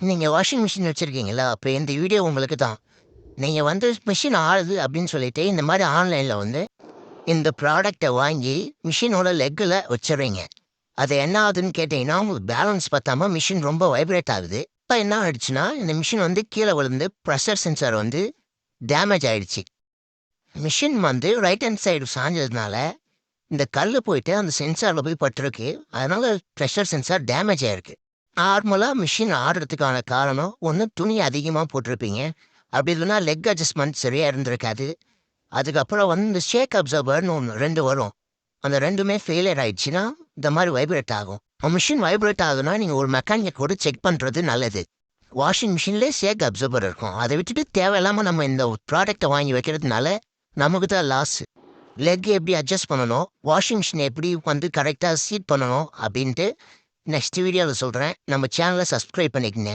நீங்க washing machine வச்சிருக்கீங்களா? அப்ப இந்த வீடியோ உங்களுக்கு தான். நீங்க மிஷின் ஆடுது அப்படின்னு சொல்லிட்டு, இந்த மாரி ஆன்லைன்ல இந்த ப்ராடக்ட்ட வாங்கி மிஷினோட லெக்குல வச்சுர்றீங்க. அது என்ன ஆகுதுன்னு கேட்டீங்கன்னா, உங்களுக்கு பேலன்ஸ் பத்தாம மிஷின் ரொம்ப வைப்ரேட் ஆகுது. இப்ப என்ன ஆயிடுச்சுன்னா, இந்த மிஷின் கீழ விழுந்து பிரஷர் சென்சார் டேமேஜ் ஆயிடுச்சு. மிஷின் ரைட் ஹேண்ட் சைடு சாஞ்சதுனால, இந்த கல்லு போயிட்டு அந்த சென்சார்ல போய் பட்டுருக்கு. அதனால பிரஷர் சென்சார் டேமேஜ் ஆயிருக்கு. நார்மலா மிஷின் ஆடுறதுக்கான காரணம், ஒண்ணு துணி அதிகமா போட்டிருப்பீங்க. அப்படி இல்லன்னா லெக் அட்ஜஸ்ட்மெண்ட் சரியா இருந்திருக்காது. அதுக்கப்புறம் இந்த ஷேக் அப்சர்வர்ன்னு ஒண்ணு 2 வரும். அந்த 2மே ஃபெயிலியர் ஆயிடுச்சுன்னா, இந்த மாரி வைப்ரேட் ஆகும். மிஷின் வைப்ரேட் ஆகுதுன்னா, நீங்க ஒரு மெக்கானிக்க கூட செக் பண்றது நல்லது. வாஷிங் மிஷின்லயே ஷேக் அப்சர்வர் இருக்கும். அத விட்டுட்டு தேவையில்லாம நம்ம இந்த ப்ராடக்ட்ட வாங்கி வைக்கிறதுனால, நமக்கு தான் லாஸ். லெக் எப்படி அட்ஜஸ்ட் பண்ணணும், வாஷிங் மிஷின் எப்படி கரெக்ட்டா சீட் பண்ணணும் அப்படின்ட்டு நெக்ஸ்ட் வீடியோல சொல்றேன். நம்ம சேனல சப்ஸ்கிரைப் பண்ணிக்கங்க.